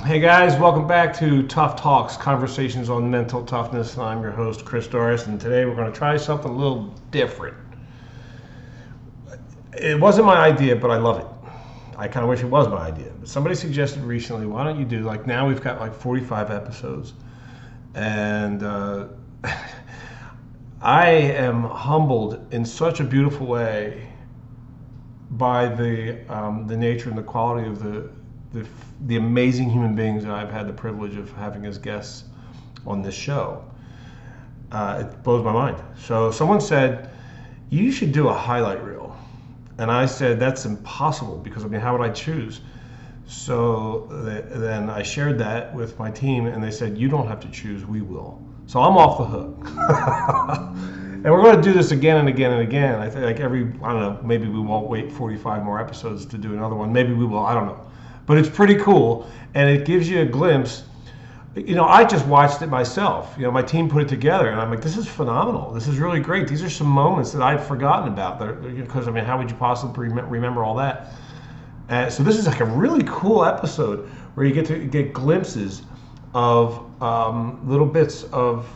Hey guys, welcome back to Tough Talks, Conversations on Mental Toughness. I'm your host, Chris Doris, and today we're going to try something a little different. It wasn't my idea, but I love it. I kind of wish it was my idea. But somebody suggested recently, why don't you do, like, now we've got like 45 episodes, and I am humbled in such a beautiful way by the nature and the quality of the the amazing human beings that I've had the privilege of having as guests on this show. It blows my mind. So someone said you should do a highlight reel, and I said that's impossible because I mean how would I choose? So then I shared that with my team, and they said you don't have to choose, we will. So I'm off the hook. And we're going to do this again and again and again. I think like I don't know, maybe we won't wait 45 more episodes to do another one. Maybe we will, I don't know. But it's pretty cool, and it gives you a glimpse. You know, I just watched it myself. You know, my team put it together, and I'm like, this is phenomenal. This is really great. These are some moments that I'd forgotten about. Because, I mean, how would you possibly remember all that? So this is like a really cool episode where you get to get glimpses of little bits of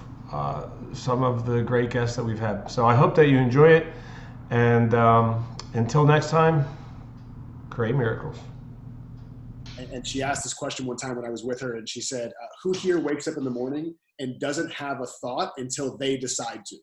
some of the great guests that we've had. So I hope that you enjoy it. And until next time, create miracles. And she asked this question one time when I was with her, and she said, who here wakes up in the morning and doesn't have a thought until they decide to?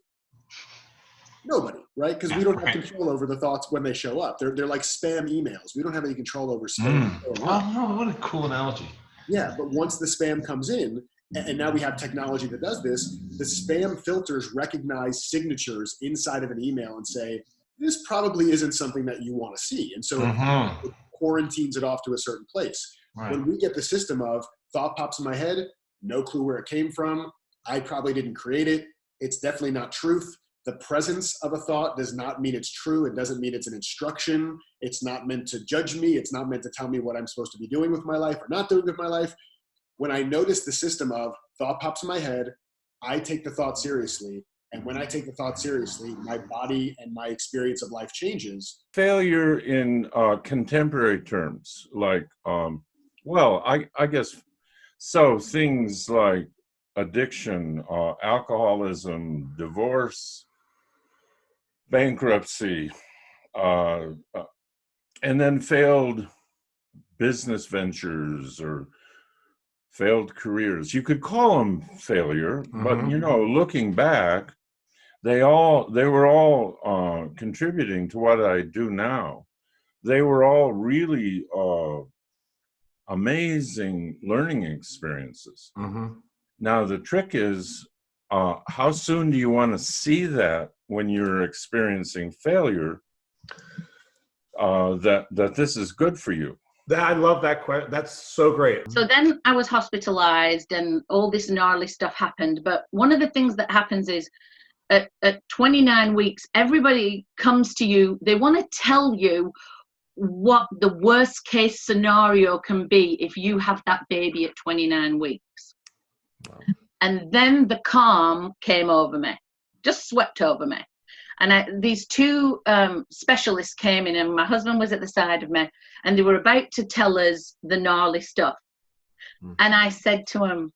Nobody, right? Because we don't have control over the thoughts when they show up. They're like spam emails. We don't have any control over spam. Oh, what a cool analogy. Yeah, but once the spam comes in, and now we have technology that does this, the spam filters recognize signatures inside of an email and say, this probably isn't something that you want to see. And so it quarantines it off to a certain place. Right. When we get the system of thought pops in my head, no clue where it came from, I probably didn't create it, it's definitely not truth. The presence of a thought does not mean it's true. It doesn't mean it's an instruction. It's not meant to judge me. It's not meant to tell me what I'm supposed to be doing with my life or not doing with my life. When I notice the system of thought pops in my head, I take the thought seriously. And when I take the thought seriously, my body and my experience of life changes. Failure in contemporary terms, like, I guess, so things like addiction, alcoholism, divorce, bankruptcy, and then failed business ventures or failed careers. You could call them failure, but you know, looking back, they were all contributing to what I do now. They were all really amazing learning experiences. Now the trick is, how soon do you want to see that when you're experiencing failure, that this is good for you? I love that question. That's so great. So then I was hospitalized and all this gnarly stuff happened. But one of the things that happens is at 29 weeks, everybody comes to you. They want to tell you what the worst case scenario can be if you have that baby at 29 weeks. Wow. And then the calm came over me, just swept over me. And these two specialists came in, and my husband was at the side of me, and they were about to tell us the gnarly stuff. And I said to him,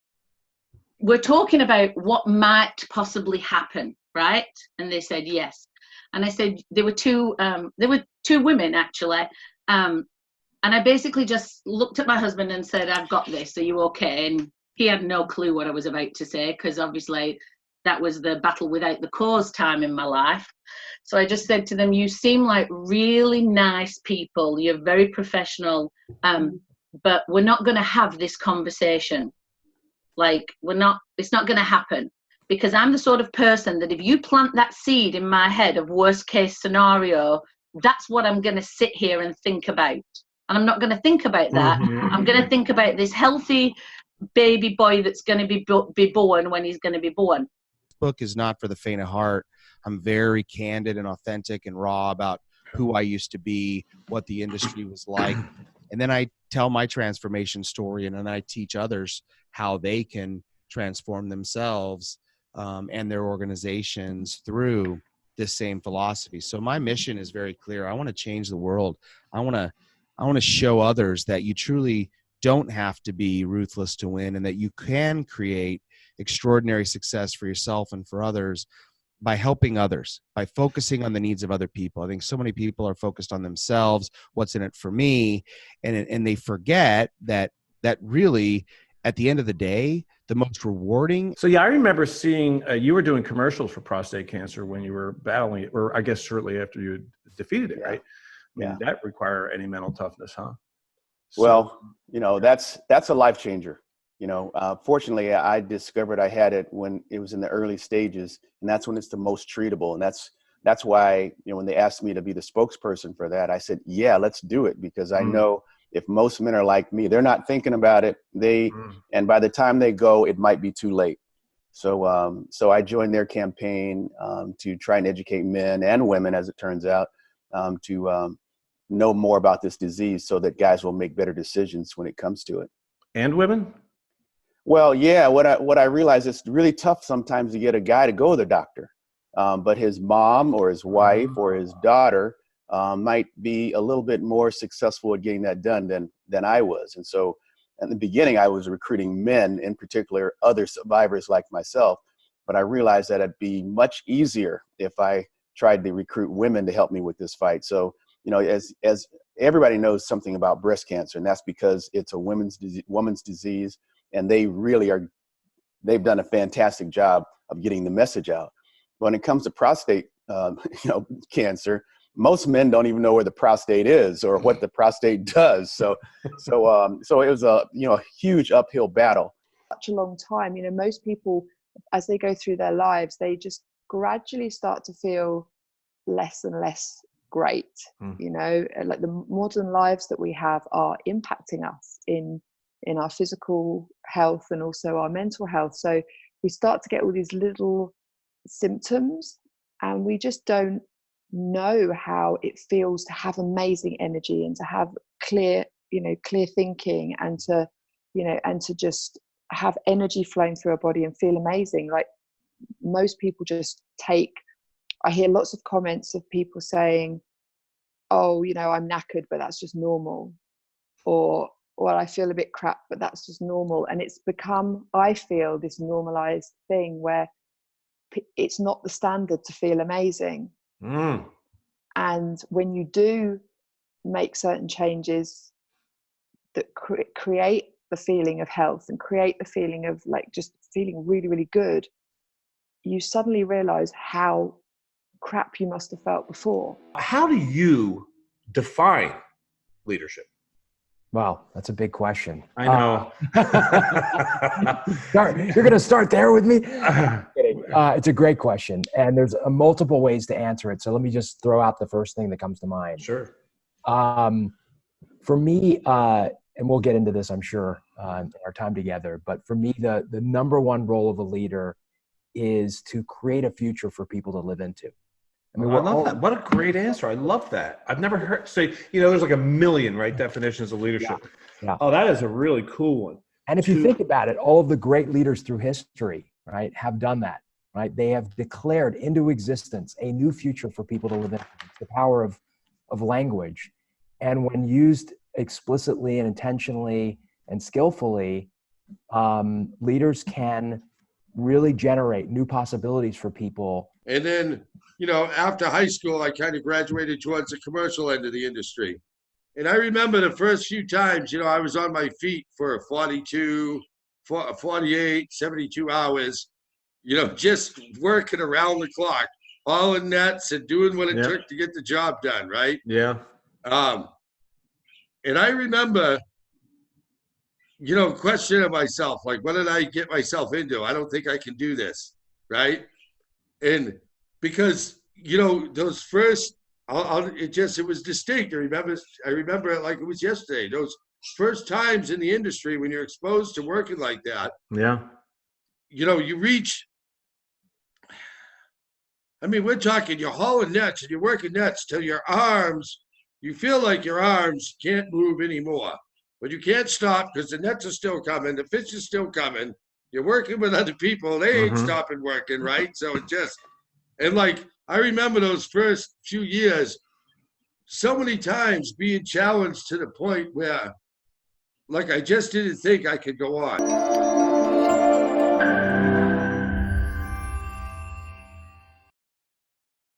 we're talking about what might possibly happen, right? And they said, yes. And I said, there were two women, actually. And I basically just looked at my husband and said, I've got this. Are you okay? And he had no clue what I was about to say, because obviously that was the battle without the cause time in my life. So I just said to them, you seem like really nice people. You're very professional, but we're not going to have this conversation. Like, it's not going to happen, because I'm the sort of person that if you plant that seed in my head of worst case scenario, that's what I'm going to sit here and think about. And I'm not going to think about that. I'm going to think about this healthy baby boy that's going to be born when he's going to be born. Book is not for the faint of heart. I'm very candid and authentic and raw about who I used to be, what the industry was like. And then I tell my transformation story, and then I teach others how they can transform themselves and their organizations through this same philosophy. So my mission is very clear. I want to change the world. I want to show others that you truly don't have to be ruthless to win, and that you can create extraordinary success for yourself and for others by helping others, by focusing on the needs of other people. I think so many people are focused on themselves, what's in it for me, and they forget that really, at the end of the day, the most rewarding. So yeah, I remember seeing you were doing commercials for prostate cancer when you were battling it, or I guess shortly after you defeated it, right? I mean, that require any mental toughness, huh? Well, that's a life changer. Fortunately, I discovered I had it when it was in the early stages, and that's when it's the most treatable. And that's why, when they asked me to be the spokesperson for that, I said, yeah, let's do it, because I know if most men are like me, they're not thinking about it. And by the time they go, it might be too late. So, so I joined their campaign to try and educate men and women, as it turns out, to know more about this disease, so that guys will make better decisions when it comes to it. And women? Well, yeah. What I realize, it's really tough sometimes to get a guy to go to the doctor, but his mom or his wife or his daughter might be a little bit more successful at getting that done than I was. And so, in the beginning, I was recruiting men, in particular, other survivors like myself. But I realized that it'd be much easier if I tried to recruit women to help me with this fight. So, as everybody knows something about breast cancer, and that's because it's a woman's disease, and they've done a fantastic job of getting the message out. When it comes to prostate, cancer, most men don't even know where the prostate is or what the prostate does. So it was a huge uphill battle. Such a long time. Most people, as they go through their lives, they just gradually start to feel less and less great. Like the modern lives that we have are impacting us in our physical health and also our mental health. So we start to get all these little symptoms, and we just don't know how it feels to have amazing energy and to have clear thinking, and to just have energy flowing through our body and feel amazing. Like, most people just I hear lots of comments of people saying, oh, I'm knackered, but that's just normal. Or, well, I feel a bit crap, but that's just normal. And it's become, I feel, this normalized thing where it's not the standard to feel amazing. And when you do make certain changes that create the feeling of health and create the feeling of like just feeling really, really good, you suddenly realize how crap you must have felt before. How do you define leadership? Wow, that's a big question. I know. You're going to start there with me? It's a great question, and there's multiple ways to answer it. So let me just throw out the first thing that comes to mind. Sure. For me, and we'll get into this, I'm sure, in our time together, but for me, the number one role of a leader is to create a future for people to live into. I mean, I love that. What a great answer. I love that. I've never heard say, there's like a million, right, definitions of leadership. Yeah. Oh, that is a really cool one. And if you think about it, all of the great leaders through history, right, have done that, right? They have declared into existence a new future for people to live in. It's the power of language. And when used explicitly and intentionally and skillfully, leaders can really generate new possibilities for people. And then, after high school, I kind of graduated towards the commercial end of the industry. And I remember the first few times, I was on my feet for 42, 48, 72 hours, just working around the clock, hauling nets and doing what it took to get the job done, right? Yeah. And I remember, questioning myself, like, what did I get myself into? I don't think I can do this, right? And because, those first, it was distinct. I remember it like it was yesterday. Those first times in the industry when you're exposed to working like that. Yeah. You reach, we're talking, you're hauling nets and you're working nets till your arms, you feel like your arms can't move anymore. But you can't stop because the nets are still coming, the fish is still coming. You're working with other people, they ain't stopping working, right? So it just, and like, I remember those first few years, so many times being challenged to the point where, like I just didn't think I could go on.